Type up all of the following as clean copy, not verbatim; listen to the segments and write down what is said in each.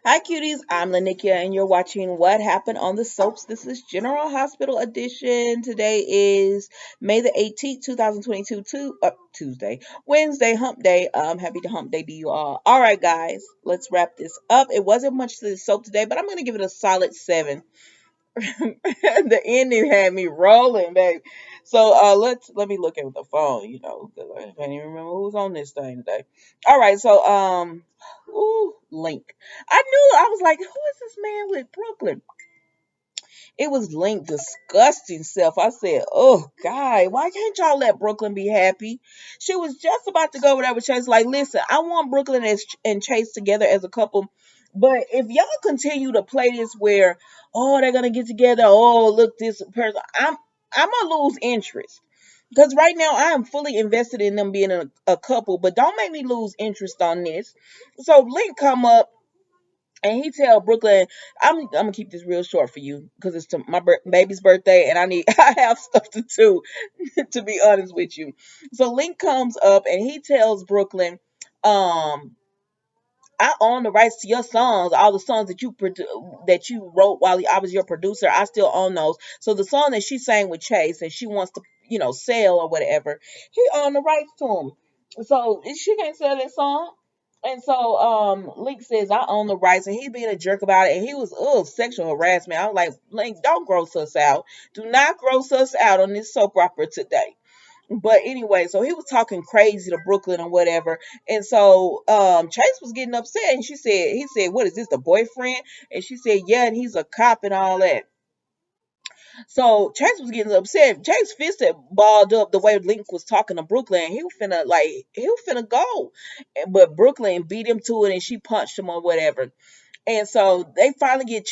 Hi, cuties. I'm Lanikia, and you're watching What Happened on the Soaps. This is General Hospital Edition. Today is May the 18th, 2022, Tuesday, Wednesday, Hump Day. Happy to Hump Day to you all. All right, guys, let's wrap this up. It wasn't much to the soap today, but I'm going to give it a solid 7. The ending had me rolling, babe. So let me look at the phone, 'cause I can't even remember who's on this thing today. All right, so Link. I knew I was like, who is this man with Brooklyn? It was Link disgusting self. I said, oh God, why can't y'all let Brooklyn be happy? She was just about to go over there with Chase. Like, listen, I want Brooklyn and Chase together as a couple. But if y'all continue to play this where, oh, they're gonna get together, oh, look, this person, I'm gonna lose interest. Because right now I am fully invested in them being a couple, but don't make me lose interest on this. So Link come up and he tell Brooklyn, I'm gonna keep this real short for you because it's my baby's birthday and I have stuff to do. To be honest with you, so Link comes up and he tells Brooklyn, um, I own the rights to your songs, all the songs that that you wrote while I was your producer. I still own those. So the song that she sang with Chase and she wants to, sell or whatever, he owned the rights to them. So she can't sell that song. And so Link says, I own the rights, and he's being a jerk about it. And he was sexual harassment. I was like, Link, don't gross us out. Do not gross us out on this soap opera today. But anyway, so he was talking crazy to Brooklyn or whatever. And so Chase was getting upset and he said, what is this, the boyfriend? And she said, yeah, and he's a cop and all that. So Chase was getting upset. Chase fist had balled up the way Link was talking to Brooklyn. He was finna go. But Brooklyn beat him to it and she punched him or whatever. And so they finally get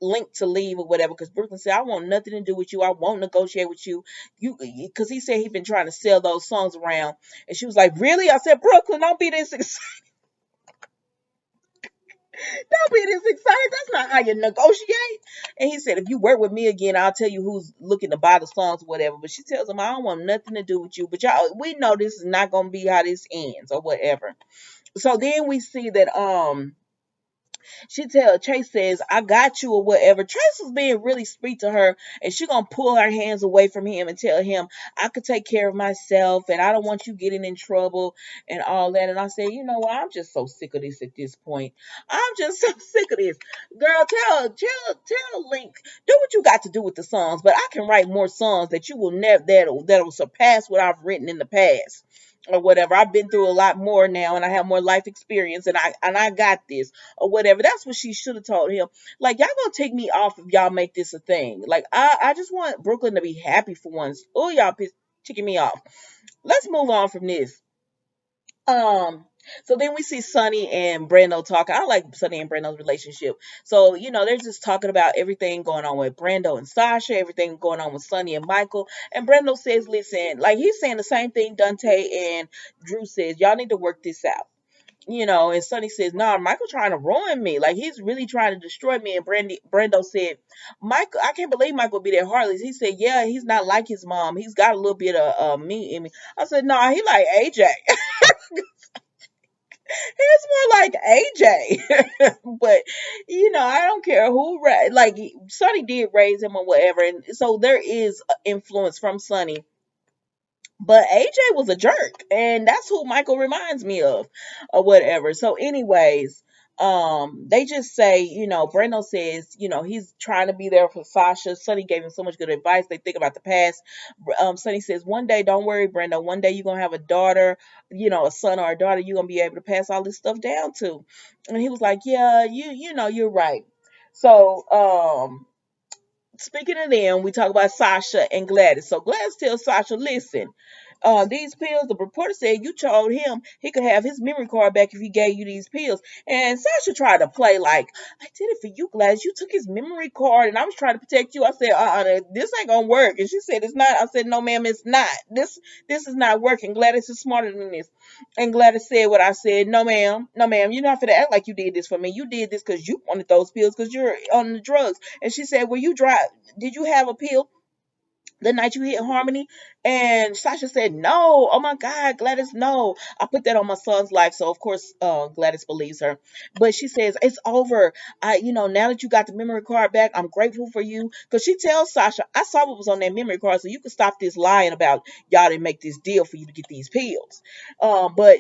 Link to leave or whatever because Brooklyn said, I want nothing to do with you. I won't negotiate with you. Because he said he'd been trying to sell those songs around. And she was like, really? I said, Brooklyn, don't be this excited. Don't be this excited. That's not how you negotiate. And he said, if you work with me again, I'll tell you who's looking to buy the songs or whatever. But she tells him, I don't want nothing to do with you. But y'all, we know this is not going to be how this ends or whatever. So then we see that Chase says, I got you or whatever. Chase was being really sweet to her and she gonna pull her hands away from him and tell him, I could take care of myself and I don't want you getting in trouble and all that. And I said, you know what? I'm just so sick of this at this point. I'm just so sick of this. Girl, tell Link, do what you got to do with the songs, but I can write more songs that you will never that'll surpass what I've written in the past or whatever. I've been through a lot more now and I have more life experience and I got this or whatever. That's what she should have told him. Like, y'all gonna take me off if y'all make this a thing. Like, I just want Brooklyn to be happy for once. Oh, y'all ticking me off. Let's move on from this. Um, so then we see Sonny and Brando talking. I like Sonny and Brando's relationship. So, they're just talking about everything going on with Brando and Sasha, everything going on with Sonny and Michael. And Brando says, listen, like he's saying the same thing Dante and Drew says, y'all need to work this out. And Sonny says, nah, Michael trying to ruin me. Like, he's really trying to destroy me. And Brando said, Michael, I can't believe Michael would be that heartless. He said, yeah, he's not like his mom. He's got a little bit of me in me. I said, nah, he like AJ. He's more like AJ. But, I don't care who, like, Sonny did raise him or whatever. And so there is influence from Sonny, but AJ was a jerk, and that's who Michael reminds me of, or whatever. So, anyways, they just say, Brendo says, he's trying to be there for Sasha. Sonny gave him so much good advice. They think about the past. Sonny says, one day, don't worry, Brendo. One day you're gonna have a daughter, a son or a daughter. You're gonna be able to pass all this stuff down to. And he was like, yeah, you're right. So, speaking of them, we talk about Sasha and Gladys. So Gladys tells Sasha, listen, these pills, the reporter said you told him he could have his memory card back if he gave you these pills. And Sasha tried to play like, I did it for you, Gladys. You took his memory card and I was trying to protect you. I said, this ain't gonna work. And she said, it's not. I said, no, ma'am, it's not. This is not working. Gladys is smarter than this. And Gladys said what I said. No, ma'am. No, ma'am. You're not gonna act like you did this for me. You did this because you wanted those pills because you're on the drugs. And she said, well, you drive. Did you have a pill? the night you hit Harmony? And Sasha said, no. Oh my God, Gladys, no. I put that on my son's life. So of course, Gladys believes her. But she says, it's over. Now that you got the memory card back, I'm grateful for you. Cause she tells Sasha, I saw what was on that memory card. So you can stop this lying about y'all didn't make this deal for you to get these pills. But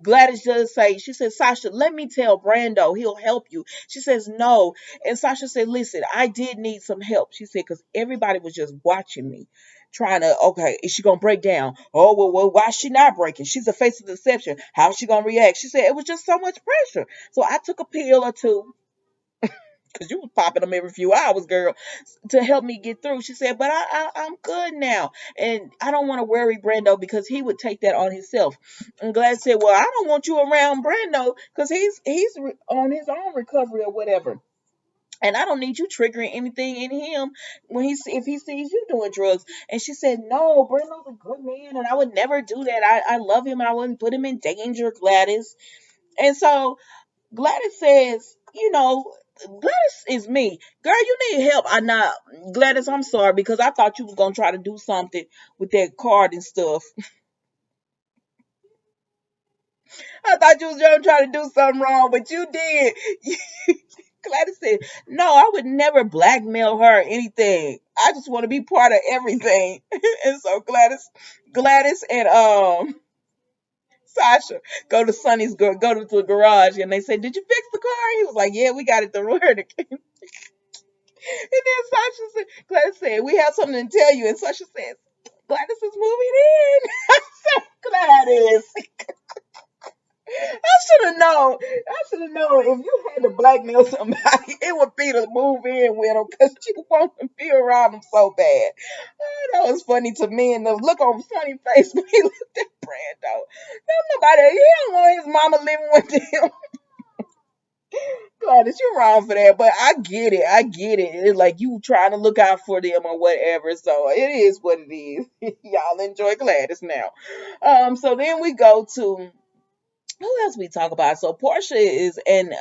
Gladys does say, she says, Sasha, let me tell Brando, he'll help you. She says, no. And Sasha said, listen, I did need some help. She said, because everybody was just watching me, trying to, okay, is she going to break down? Oh, well, why is she not breaking? She's the face of deception. How is she going to react? She said, it was just so much pressure. So I took a pill or two, because you was popping them every few hours, girl, to help me get through. She said, but I'm good now. And I don't want to worry Brando because he would take that on himself. And Glad said, well, I don't want you around Brando because he's on his own recovery or whatever. And I don't need you triggering anything in him when if he sees you doing drugs. And she said, no, Brando's a good man, and I would never do that. I love him, and I wouldn't put him in danger, Gladys. And so Gladys says, Gladys is me. Girl, you need help. I not Gladys, I'm sorry because I thought you was gonna try to do something with that card and stuff. I thought you was gonna try to do something wrong, but you did. Gladys said, no, I would never blackmail her or anything. I just want to be part of everything. And so Gladys and Sasha go to Sonny's go to the garage and they say, did you fix the car? He was like, yeah, we got it to work. And then Sasha said, Gladys said, we have something to tell you. And Sasha says, Gladys is moving in. I said, Gladys, I should have known. I should have known if you had to blackmail somebody, it would be to move in with them because you want to be around them so bad. Oh, that was funny to me. And the look on Sonny's face when he looked at Brando. No, nobody, he don't want his mama living with him. Gladys, you're wrong for that, but I get it. I get it. It's like you trying to look out for them or whatever. So it is what it is. Y'all enjoy Gladys now. So then we go to who else we talk about? So Portia is, and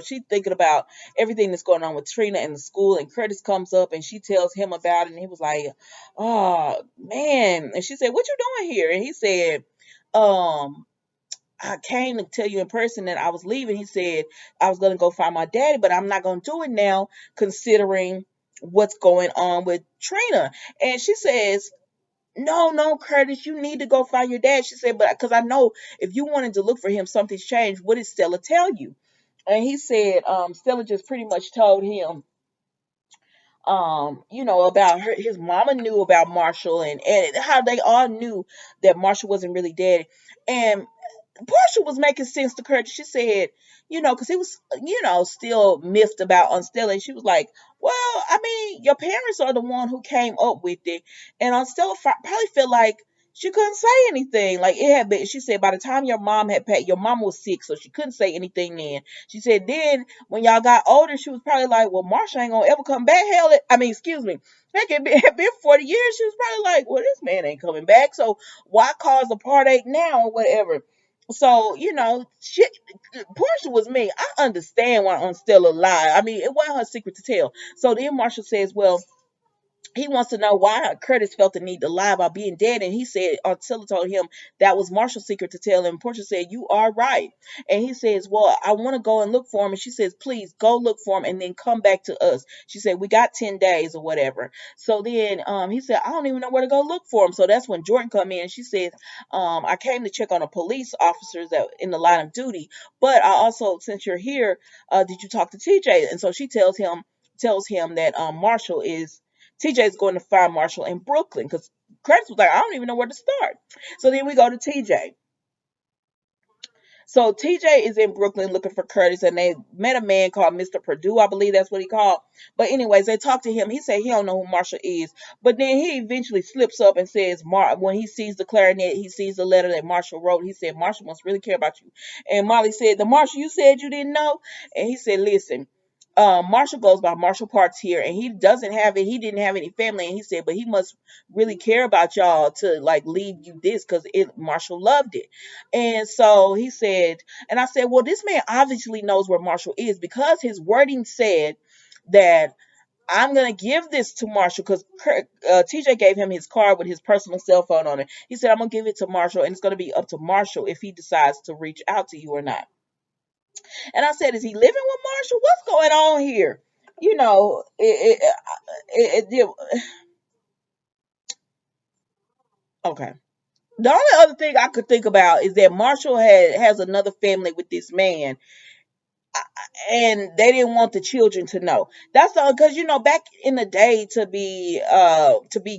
she's thinking about everything that's going on with Trina in the school, and Curtis comes up and she tells him about it, and he was like, "Oh man," and she said, "What you doing here?" And he said, "Um." I came to tell you in person that I was leaving. He said I was going to go find my daddy, but I'm not going to do it now, considering what's going on with Trina. And she says, no, no, Curtis, you need to go find your dad. She said, but because I know if you wanted to look for him, something's changed. What did Stella tell you? And he said, Stella just pretty much told him, about his mama knew about Marshall and how they all knew that Marshall wasn't really dead. And Portia was making sense to Curtis. She said, because he was, still miffed about Stella. And she was like, well, I mean, your parents are the one who came up with it. And Stella probably felt like she couldn't say anything. Like it had been, she said, by the time your mom had passed, your mom was sick, so she couldn't say anything then. She said, then when y'all got older, she was probably like, well, Marsha ain't gonna ever come back. Hell, I mean, excuse me. Heck, it had been 40 years. She was probably like, well, this man ain't coming back. So why cause a heartache now or whatever? So, Portia was me. I understand why Stella lied. I mean, it wasn't her secret to tell. So then Marshall says, well, he wants to know why Curtis felt the need to lie about being dead. And he said, Stella told him that was Marshall's secret to tell him. Portia said, you are right. And he says, well, I want to go and look for him. And she says, please go look for him and then come back to us. She said, we got 10 days or whatever. So then he said, I don't even know where to go look for him. So that's when Jordan come in. She says, I came to check on the police officers that in the line of duty. But I also, since you're here, did you talk to TJ? And so she tells him that Marshall is TJ is going to find Marshall in Brooklyn because Curtis was like, I don't even know where to start. So then we go to TJ. So TJ is in Brooklyn looking for Curtis, and they met a man called Mr. Purdue, I believe that's what he called. But anyways, they talked to him. He said he don't know who Marshall is, but then he eventually slips up and says, when he sees the clarinet, he sees the letter that Marshall wrote. He said Marshall must really care about you. And Molly said, the Marshall you said you didn't know, and he said, listen. Marshall goes by Marshall Parks here, and he doesn't have it. He didn't have any family, and he said, but he must really care about y'all to like leave you this because Marshall loved it. And so he said, and I said, well, this man obviously knows where Marshall is because his wording said that I'm gonna give this to Marshall because TJ gave him his card with his personal cell phone on it. He said, I'm gonna give it to Marshall, and it's gonna be up to Marshall if he decides to reach out to you or not. And I said, is he living with Marshall? What's going on here? You know, okay. The only other thing I could think about is that Marshall has another family with this man, and they didn't want the children to know. That's all, because back in the day, to be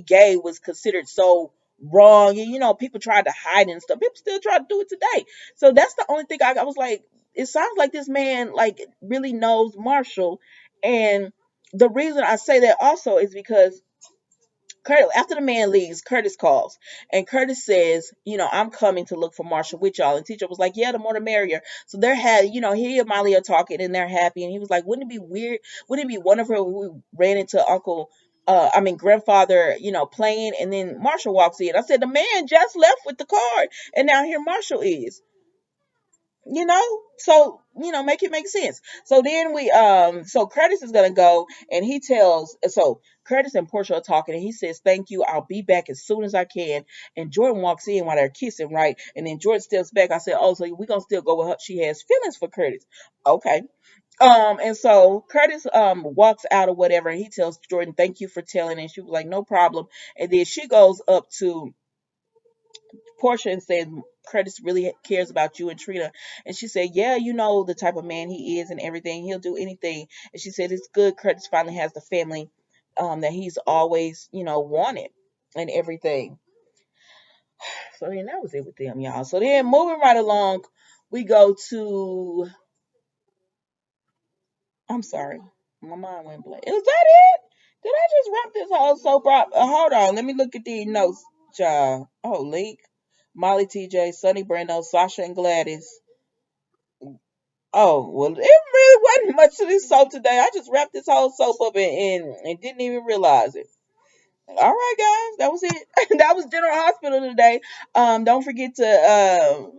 gay was considered so wrong, and people tried to hide it and stuff. People still try to do it today. So that's the only thing I was like, it sounds like this man like really knows Marshall. And the reason I say that also is because Curtis, after the man leaves, Curtis calls, and Curtis says, I'm coming to look for Marshall with y'all. And teacher was like, yeah, the more the merrier. So they're he and Molly are talking, and they're happy. And he was like, wouldn't it be weird? Wouldn't it be wonderful if we ran into grandfather, playing, and then Marshall walks in. I said, the man just left with the card, and now here Marshall is. So make it make sense. So then so Curtis is gonna go, and he tells, so Curtis and Portia are talking, and he says, thank you, I'll be back as soon as I can. And Jordan walks in while they're kissing, right? And then Jordan steps back. I said, oh, so we're gonna still go with her, she has feelings for Curtis. Okay. And so Curtis walks out or whatever, and he tells Jordan, thank you for telling. And she was like, no problem. And then she goes up to Portia and said, Curtis really cares about you and Trina. And she said, yeah, the type of man he is and everything. He'll do anything. And she said, it's good Curtis finally has the family that he's always, wanted and everything. So then that was it with them, y'all. So then moving right along, we go to, I'm sorry, my mind went blank. Is that it? Did I just wrap this whole soap opera? Hold on, let me look at these notes, child. Oh, Link, Molly, TJ, Sonny, Brando, Sasha, and Gladys. Oh, well, it really wasn't much to this soap today. I just wrapped this whole soap up and didn't even realize it. All right, guys, that was it. That was General Hospital today. Don't forget to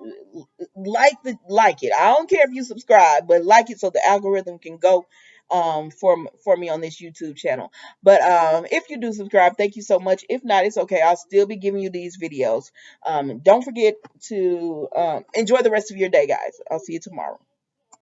like it. I don't care if you subscribe, but like it so the algorithm can go for me on this YouTube channel. But if you do subscribe, thank you so much. If not, it's okay. I'll still be giving you these videos. Don't forget to enjoy the rest of your day, guys. I'll see you tomorrow.